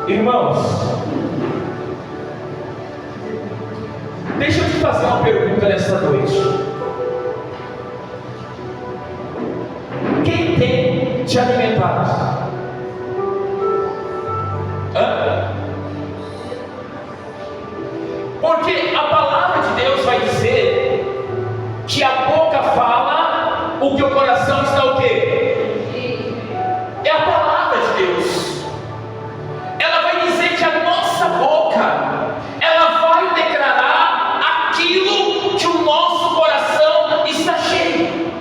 Irmãos, deixa eu te fazer uma pergunta nessa noite. Quem tem te alimentado? Porque a palavra de Deus vai dizer que a boca fala o que o coração está o quê? É a palavra de Deus. Ela vai dizer que a nossa boca, ela vai declarar aquilo que o nosso coração está cheio.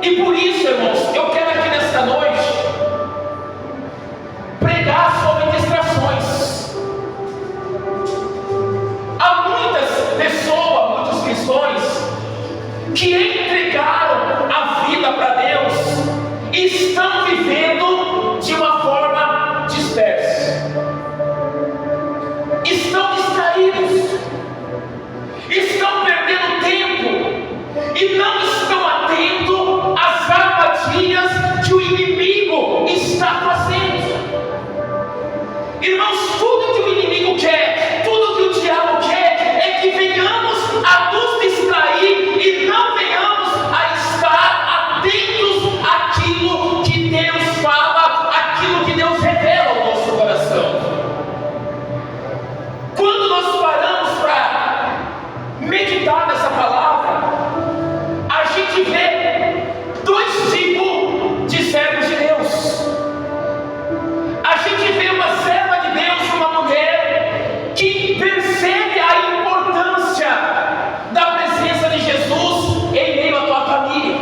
E por isso, irmãos, eu quero aqui nesta noite pregar sobre distrações. Há muitas pessoas, muitos cristãos que entregaram a vida para Deus e estão vivendo de uma forma dispersa. Estão distraídos, estão perdendo tempo e não estão atentos às armadilhas que o inimigo está fazendo. Irmãos, tudo que o inimigo quer, tudo que o diabo quer, é que venhamos a nos distrair e não venhamos a estar atentos àquilo que Deus fala, àquilo que Deus revela ao nosso coração. Quando nós paramos para meditar nessa palavra, a gente vê dois tipos de servos de Deus. A gente vê uma serva de Deus, uma mulher que percebe a importância da presença de Jesus em meio à tua família,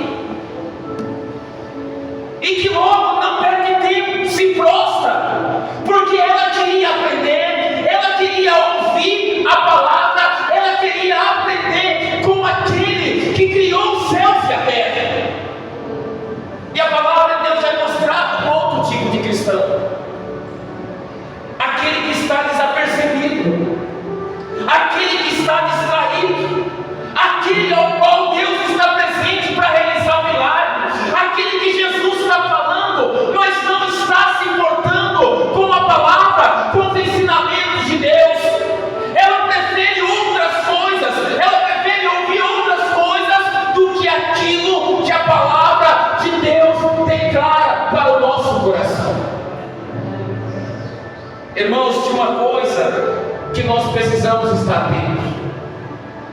e que logo não perde tempo, se prostra, porque ela queria aprender, ela queria ouvir a palavra, ela queria aprender com aquele que criou os céus e a terra. E a palavra de Deus vai mostrar um outro tipo de cristão: aquele que está desapercebido, aquele que está distraído, aquele ao qual Deus está presente para realizar o milagre, aquele que Jesus está falando, mas não está se importando com a palavra, com os ensinamentos de Deus. Ela prefere outras coisas, ela prefere ouvir outras coisas do que aquilo que a palavra de Deus declara para o nosso coração. Irmãos, de uma coisa que nós precisamos estar atentos: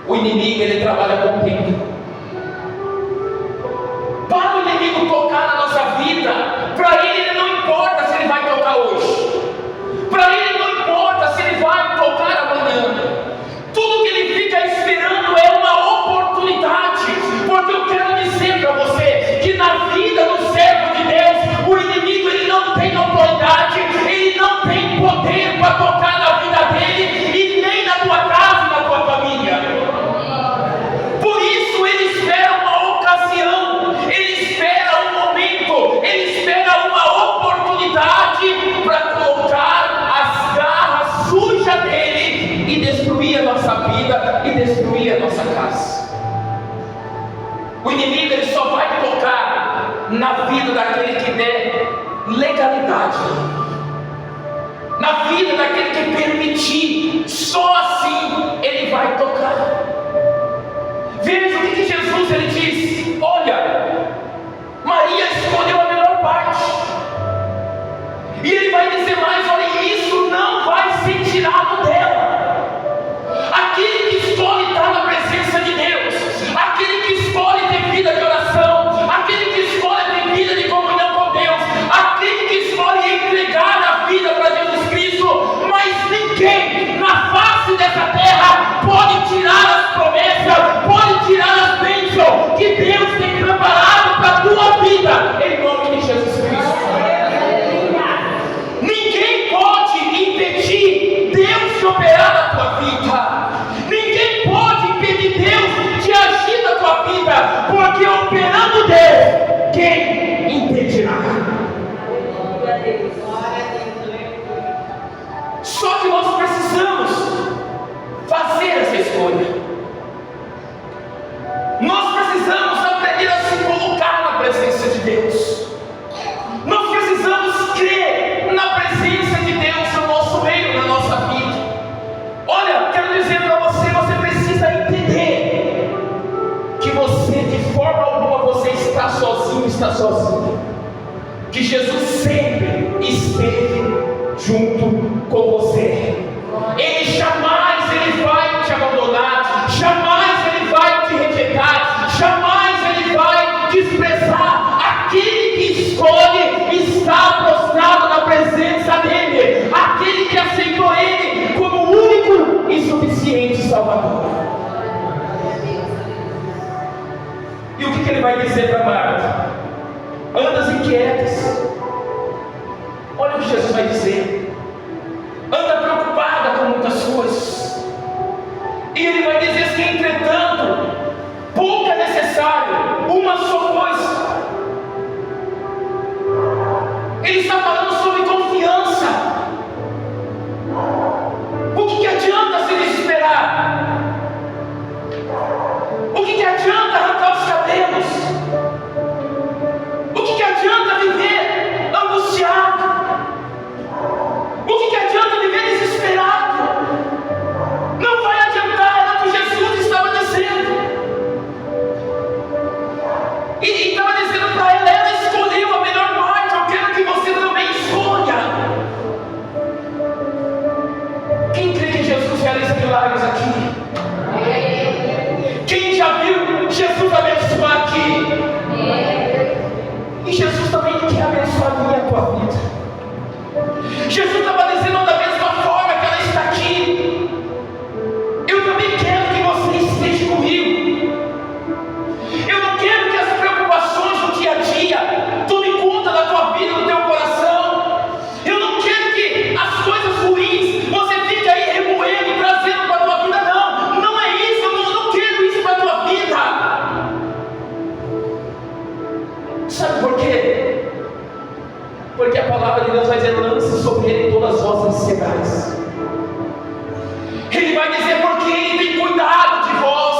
o inimigo, ele trabalha com o tempo. Para o inimigo tocar na nossa vida, para ele não importa se ele vai tocar hoje, para ele não importa se ele vai tocar amanhã. Tudo que ele fica esperando é uma oportunidade, porque eu quero dizer para você que na vida do servo de Deus, o inimigo, ele não tem autoridade, ele não tem poder para tocar na vida dele e nem na tua casa e na tua família. Por isso ele espera uma ocasião, ele espera um momento, ele espera uma oportunidade para colocar as garras sujas dele e destruir a nossa vida e destruir a nossa casa. O inimigo, ele só vai tocar na vida daquele que der legalidade, na vida daquele que permitir. Só assim ele vai tocar. Veja o que Jesus, ele disse: olha, Maria escolheu a melhor parte. E ele vai dizer mais: olha, isso não vai ser tirado dela. Aquele que escolhe estar na presença de Deus, aquele que escolhe ter vida de oração, aquele que escolhe ter vida de comunhão com Deus, aquele que escolhe entregar a vida para Jesus Cristo. Mas ninguém na face dessa terra pode tirar as promessas, pode tirar as bênçãos que Deus tem preparado para a tua vida, em nome de Jesus Cristo. Ninguém pode impedir Deus de operar na tua vida. Ninguém pode impedir Deus de agir na tua vida, porque operando Deus, quem impedirá? Só que nós precisamos fazer essa escolha. Nós precisamos aprender a se colocar na presença de Deus. Nós precisamos crer na está sozinho, que Jesus sempre esteve junto com você. Ele jamais vai te abandonar, jamais Ele vai te rejeitar, jamais Ele vai desprezar. Aquele que escolhe está prostrado na presença dEle, aquele que aceitou Ele como único e suficiente Salvador. E o que Ele vai dizer para Marta? Andas inquietas. Olha o que Jesus vai dizer. Anda preocupada com muitas coisas. E Ele vai dizer assim: entretanto, pouco é necessário, uma só coisa. Ele está falando sobre confiança. O que adianta se desesperar? O que adianta arrancar os cabelos? O que adianta viver angustiado? O que adianta viver desesperado? Não vai adiantar, era o que Jesus estava dizendo. E estava dizendo para ela escolheu a melhor parte. Eu quero que você também escolha. Quem crê que Jesus realiza milagres aqui? Quem já viu Jesus abençoar aqui? E Jesus também quer abençoar a minha e a tua vida. Jesus estava dizendo da mesma forma que ela está aqui. Eu também quero que você esteja comigo. Eu não quero que as preocupações do dia a dia tomem conta da tua vida, do teu coração. Eu não quero que as coisas ruins você fique aí remoendo, trazendo para a tua vida. Não é isso. Eu não quero isso para a tua vida. Sabe por quê? Porque a palavra de Deus vai dizer: lance sobre Ele todas as vossas ansiedades. Ele vai dizer: porque Ele tem cuidado de vós.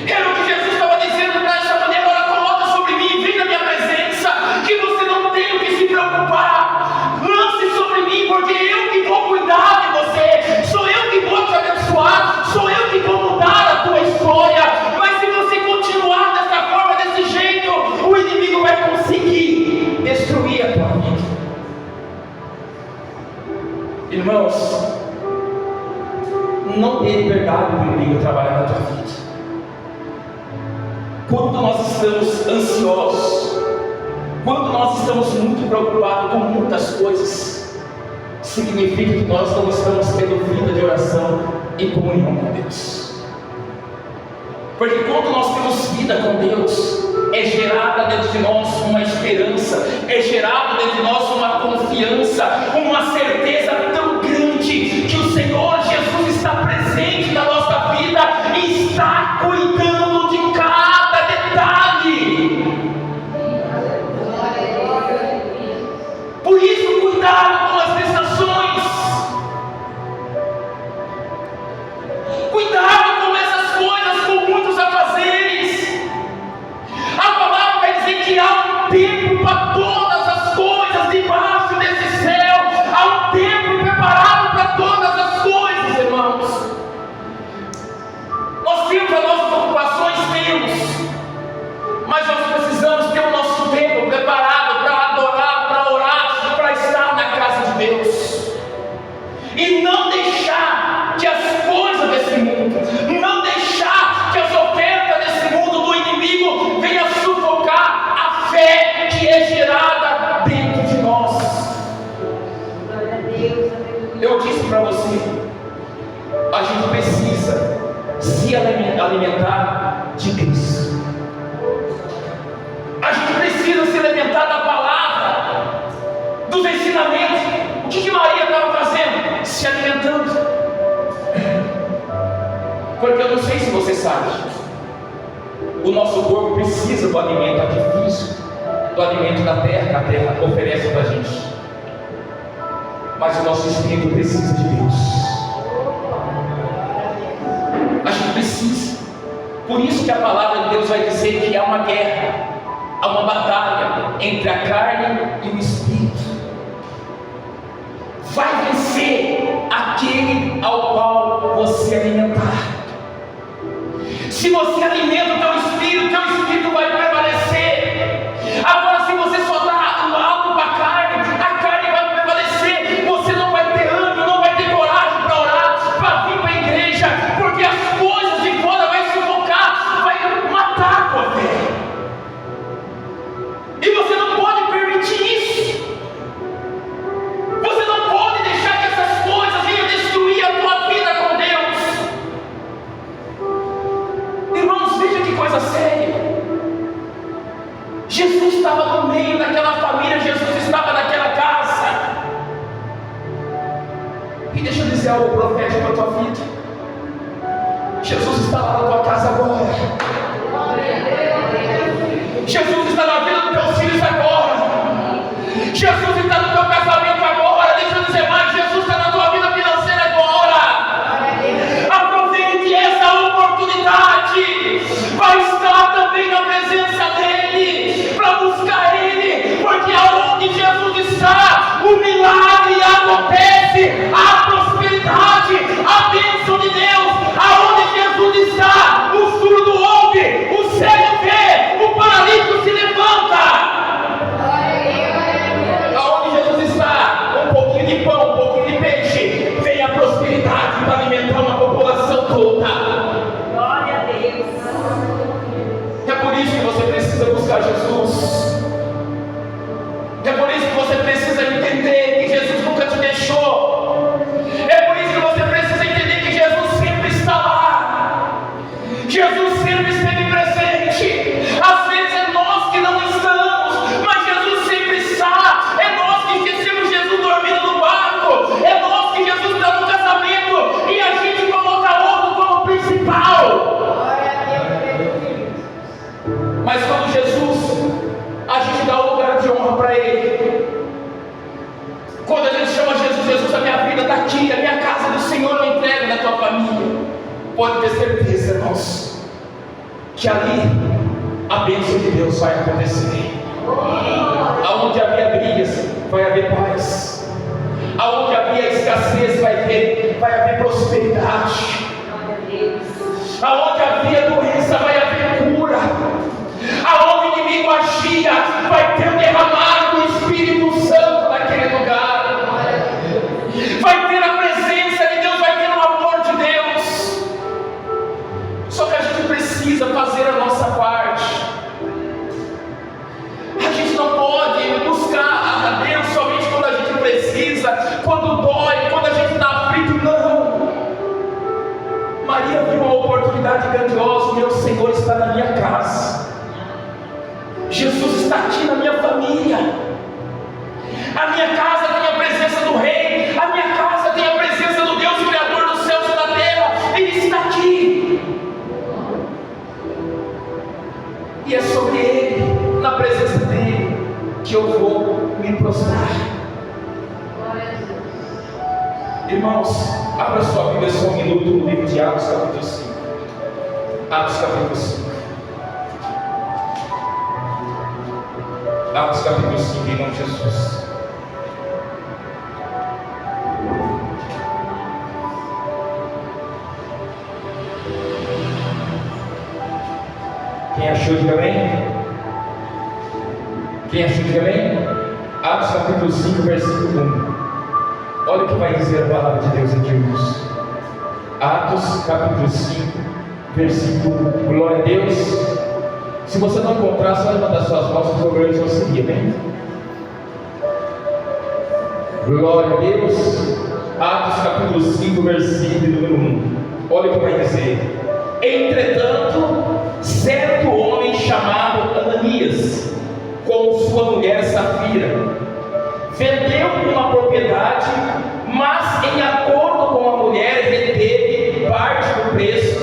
Era o que Jesus estava dizendo para essa mulher: agora coloca sobre mim, vem na minha presença, que você não tem o que se preocupar. Lance sobre mim, porque eu que vou cuidar de você. Sou eu que vou te abençoar, sou eu que vou mudar a tua história. Mas se você continuar dessa forma, desse jeito, o inimigo vai conseguir destruir a tua vida. Irmãos, não dê liberdade para o inimigo trabalhar na tua vida. Quando nós estamos ansiosos, quando nós estamos muito preocupados com muitas coisas, significa que nós não estamos tendo vida de oração e comunhão com Deus. Porque quando nós temos vida com Deus, é gerada dentro de nós uma esperança, é gerada dentro de nós uma confiança, uma certeza tão grande que o Senhor Jesus está presente na nossa vida e está cuidando de cada detalhe. Por isso, cuidado com as tentações. Cuidado com essas coisas, com muitos afazeres. A palavra vai dizer que há um tempo para todas as coisas debaixo desse céu. Há um tempo preparado para todas as coisas, irmãos. Nós temos as nossas ocupações, temos. Mas nós precisamos ter o nosso tempo preparado para adorar, para orar, para estar na casa de Deus. E não deixar que as coisas desse mundo, não deixar que as ofertas desse mundo do inimigo venham sufocar a fé que é gerada dentro de nós. Eu disse para você, a gente precisa se alimentar de Deus. A gente precisa se alimentar da palavra, dos ensinamentos. O que Maria estava fazendo? Se alimentando. Porque eu não sei se você sabe, o nosso corpo precisa do alimento aqui físico, do alimento da terra, que a terra oferece para a gente. Mas o nosso espírito precisa de Deus. A gente precisa. Por isso que a palavra de Deus vai dizer que há uma guerra, há uma batalha entre a carne e o espírito. Vai vencer aquele ao qual você alimentar. Se você alimenta o teu espírito vai prevalecer. a sério. Jesus estava no meio daquela família, Jesus estava naquela casa. E deixa eu dizer algo profético para a tua vida. Jesus está lá na tua casa agora. Jesus está na vida dos teus filhos agora. Jesus está no teu casamento agora. Deixa eu dizer mais, Jesus está na tua vida financeira agora. Aproveite essa oportunidade para estar também na presença dEle, para buscar Ele, porque aonde Jesus está, o milagre acontece, a prosperidade, a bênção de Deus. Aonde Jesus está, o surdo ouve, o cego vê, o paralítico se levanta. Aonde Jesus está, um pouquinho de pão, um pouquinho de peixe, vem a prosperidade para alimentar uma população toda. Glória a Deus. É por isso que você precisa buscar Jesus. É por isso que você precisa entender que Jesus nunca te deixou. É por isso que você precisa entender que Jesus sempre está lá. Jesus sempre esteve presente. Às vezes é nós que não estamos, mas Jesus sempre está. É nós que esquecemos Jesus dormindo no barco. É nós que Jesus está no casamento e a gente coloca outro como principal. Mas quando Jesus, a gente dá o lugar de honra para Ele. Quando a gente chama Jesus, Jesus, a minha vida está aqui, a minha casa do Senhor eu entrego na tua família. Pode ter certeza, irmãos, que ali a bênção de Deus vai acontecer. Aonde havia brigas, vai haver paz. Aonde havia escassez, vai haver prosperidade. Aonde havia doença, vai haver cura. Aonde o inimigo agia, vai ter um derramar do Espírito Santo naquele lugar. Vai ter a presença de Deus, vai ter o amor de Deus. Só que a gente precisa fazer a nossa parte. A gente não pode buscar a Deus somente quando a gente precisa, quando dói, quando a gente está aflito. Não. Maria viu uma oportunidade grandiosa. O meu Senhor está na minha casa. Jesus está aqui na minha família. A minha casa tem a presença do Rei. A minha casa tem a presença do Deus Criador dos céus e da terra. Ele está aqui. E é sobre Ele, na presença dEle, que eu vou me prostrar. Irmãos, abra sua Bíblia só um minuto no livro de Atos capítulo 5. Atos capítulo 5. Atos capítulo 5, em nome de Jesus. Quem achou, diga bem. Quem achou, diga bem. Atos capítulo 5, versículo 1. Olha o que vai dizer a palavra de Deus aqui, irmãos. Atos capítulo 5, versículo, glória a Deus. Se você não encontrar, só levantar suas mãos que o programa não seguia, bem? Glória a Deus. Atos capítulo 5, versículo número 1. Olha o que vai dizer. Entretanto, certo homem chamado Ananias, com sua mulher Safira, vendeu uma propriedade, mas em acordo com a mulher reteve parte do preço,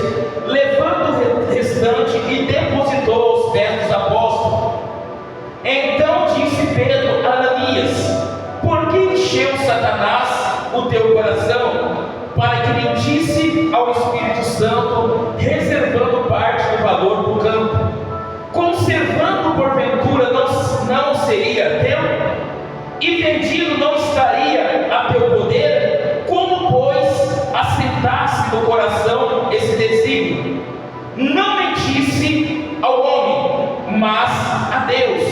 levando o restante e depositou aos pés dos apóstolos. Então disse Pedro a Ananias: por que encheu Satanás o teu coração, para que mentisse ao Espírito Santo, reservando parte do valor do campo? Conservando porventura não seria teu? E vendido não estaria a teu poder? Como, pois, aceitasse no coração esse desígnio? Não mentisse ao homem, mas a Deus.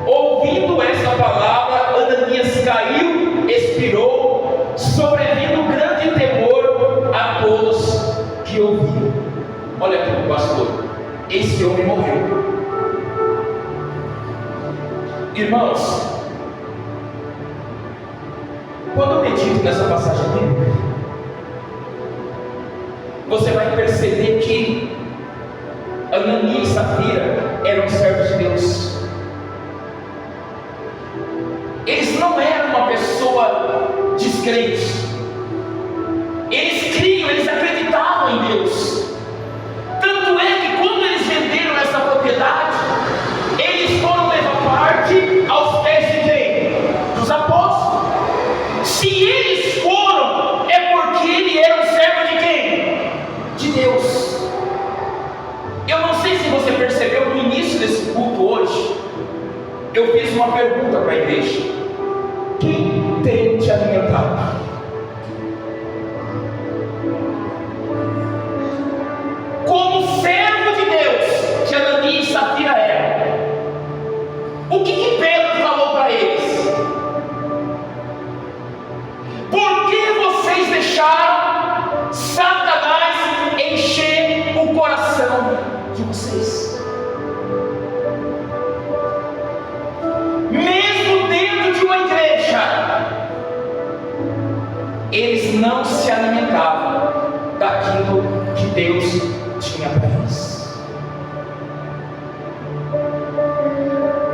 Ouvindo essa palavra, Ananias caiu, expirou, sobrevindo grande temor a todos que ouviram. Olha aqui, pastor, esse homem morreu. Irmãos, quando eu medito nessa passagem bíblica, você vai perceber que Ananias Safira eram servos de Deus. Eles não eram uma pessoa descrente. Eles criam, eles acreditavam em Deus. Tanto é que quando eles venderam essa propriedade, eles foram levar parte aos pés de quem? Dos apóstolos. Se eles foram, é porque ele era um servo de quem? De Deus. Eu não sei se você percebeu no início desse culto hoje, eu fiz uma pergunta para a igreja: quem tem te alimentado? Como servo de Deus, que Ananias e Safira eram, o que Pedro falou para eles? Por que vocês deixaram Satanás encher o coração de vocês? Mesmo dentro de uma igreja, eles não se alimentavam daquilo que Deus tinha para eles.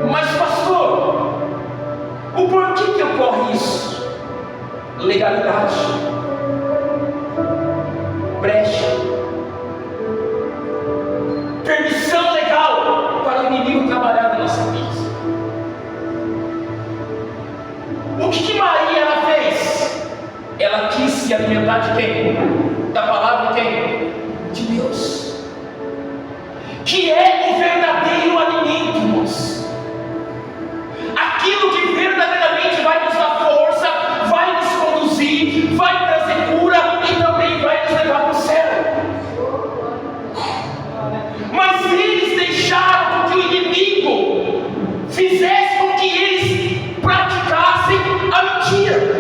Mas pastor, o porquê que ocorre isso? Legalidade, brecha, permissão legal para o inimigo trabalhar na nossa vida. O que Maria ela fez? Ela quis se alimentar de quem? Da palavra de quem? De Deus, que é o verdadeiro alimento, irmãos. Aquilo que verdadeiramente vai nos dar força, vai nos conduzir, vai trazer cura e também vai nos levar para o céu. Mas eles deixaram que o inimigo fizesse com que eles praticassem a mentira.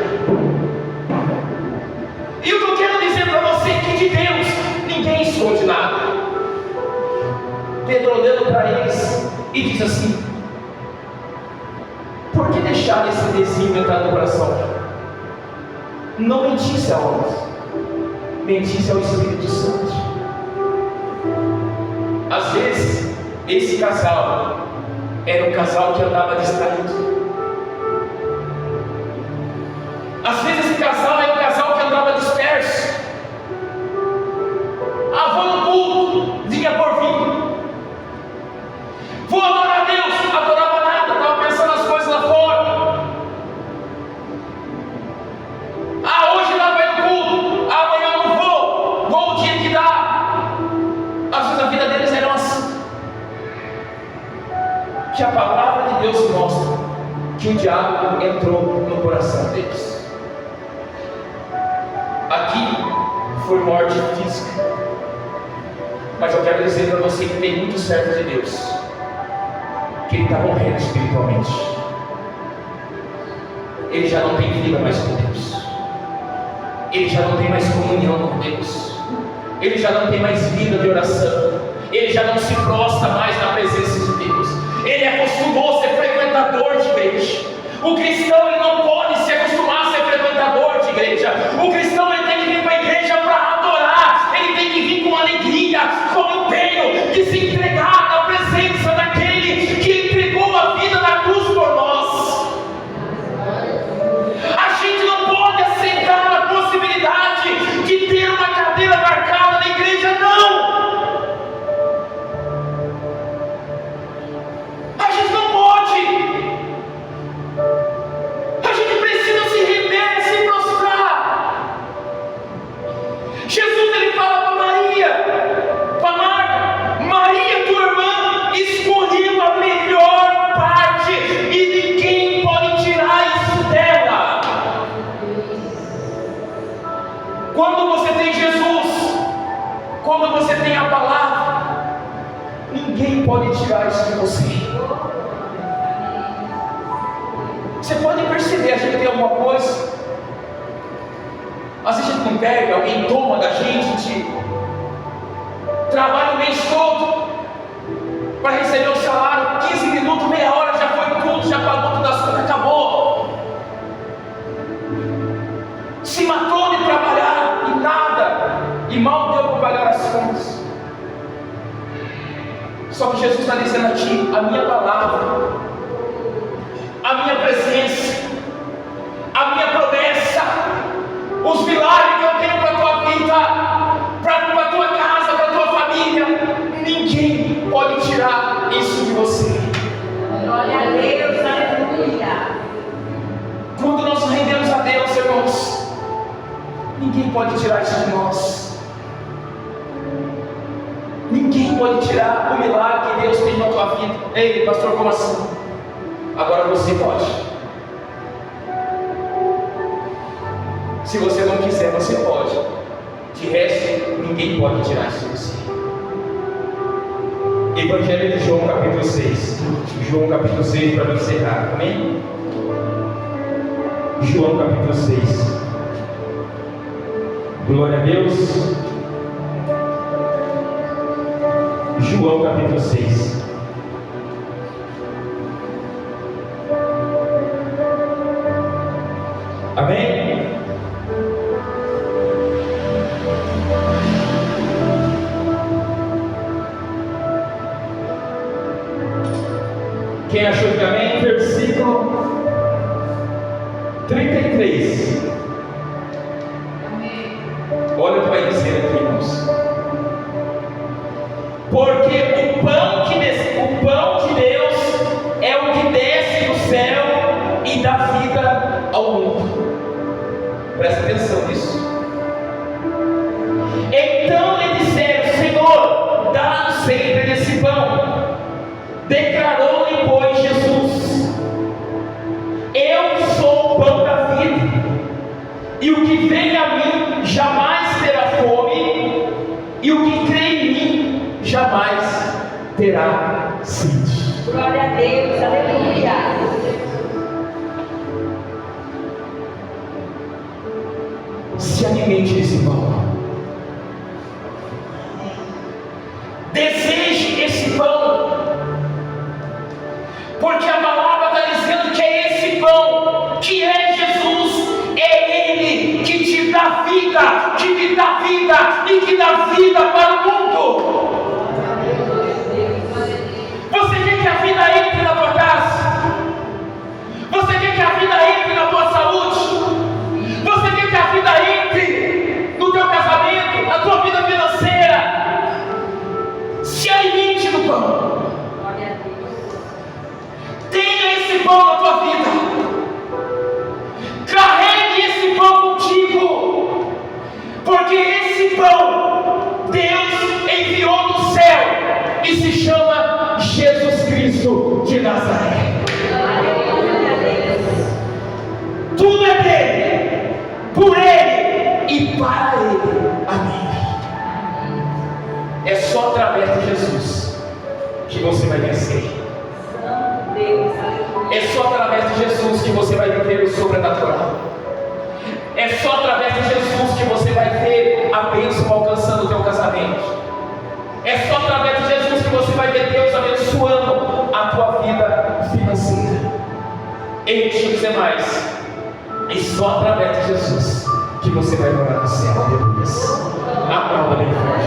E o que eu quero dizer para você é que de Deus ninguém esconde nada. Pedro olhando para eles e diz assim: por que deixar esse desejo entrar no coração? Não mentisse a homens, mentisse ao Espírito Santo. Às vezes esse casal era um casal que andava distraído. Às vezes esse casal era um casal que andava disperso. Ah, vou no culto, vinha por vir. Vou adorar a Deus, adorava nada, estava pensando nas coisas lá fora. Ah, hoje não vai no culto, amanhã eu não vou o dia que dá. Às vezes a vida deles era assim. Que a palavra de Deus mostra que o diabo entrou no coração deles. Aqui foi morte física, mas eu quero dizer para você que tem muitos servos de Deus que ele está morrendo espiritualmente. Ele já não tem vida mais com Deus, ele já não tem mais comunhão com Deus, ele já não tem mais vida de oração, ele já não se prostra mais na presença de Deus, ele acostumou a ser frequentador de igreja. O cristão ele não pode se acostumar a ser frequentador de igreja. O cristão ele tem que vir para a igreja para adorar, ele tem que vir com alegria, com empenho, de se entregar na presença daquele que entregou a vida na cruz por nós. A gente não pode aceitar a possibilidade de ter uma cadeira marcada na igreja, não. A gente não pode. A gente precisa se render, se prostrar. Jesus ele fala para Maria, para Marta: Maria, tua irmã, escolheu a melhor parte e ninguém pode tirar isso dela. Quando você tem Jesus, quando você tem a palavra, ninguém pode tirar isso de você. Você pode perceber, a gente tem alguma coisa, às vezes a gente não pega, alguém toma da gente trabalha o mês todo para receber o salário, 15 minutos, meia hora, já foi tudo, já pagou todas as contas, acabou. Se matou de trabalhar e nada, e mal deu para pagar as contas. Só que Jesus está dizendo a ti: a minha palavra, a minha presença, a minha promessa, os milagres que eu tenho para a tua vida, para a tua casa, para a tua família, ninguém pode tirar isso de você. Glória a Deus, aleluia. Quando nós rendemos a Deus, irmãos, ninguém pode tirar isso de nós. Ninguém pode tirar o milagre que Deus tem na tua vida. Ei, pastor, como assim? Agora você pode. Se você não quiser, você pode. De resto, ninguém pode tirar isso de você. Evangelho de João, capítulo 6. João, capítulo 6, para encerrar. Amém? João, capítulo 6. Glória a Deus. João, capítulo 6. Amém? Quem achou que amém? Versículo 33. Olha o que vai dizer aqui, irmãos. Porque o pão de Deus é o que desce do céu e dá vida ao mundo. Presta atenção nisso. Então lhe disseram: Senhor, dá-nos sempre desse pão. Declarou-lhe, pois, Jesus: Eu sou o pão da vida, e o que vem a mim jamais terá fome, e o que crê em mim jamais terá sede. Glória a Deus, aleluia. Se alimente desse pão. Deseje esse pão. Porque a palavra está dizendo que é esse pão, que é Jesus, é Ele que te dá vida, que me dá vida e que dá vida para o mundo. Você quer que a vida entre na tua casa? Você quer que a vida entre na tua saúde? Você quer que a vida entre no teu casamento, na tua vida financeira? Se alimente do pão. Tenha esse pão na tua vida. Carregue esse pão contigo. Porque esse pão Deus enviou do céu e se chama Jesus Cristo de Nazaré. Tudo é dele, por ele e para ele. Amém. É só através de Jesus que você vai vencer. É só através de Jesus que você vai viver o sobrenatural. É só através de Jesus que você vai ver a bênção alcançando o teu casamento. É só através de Jesus que você vai ver Deus abençoando a tua vida financeira. Ei, deixa eu dizer mais. É só através de Jesus que você vai morar no céu. Aleluia. Aplauda bem forte.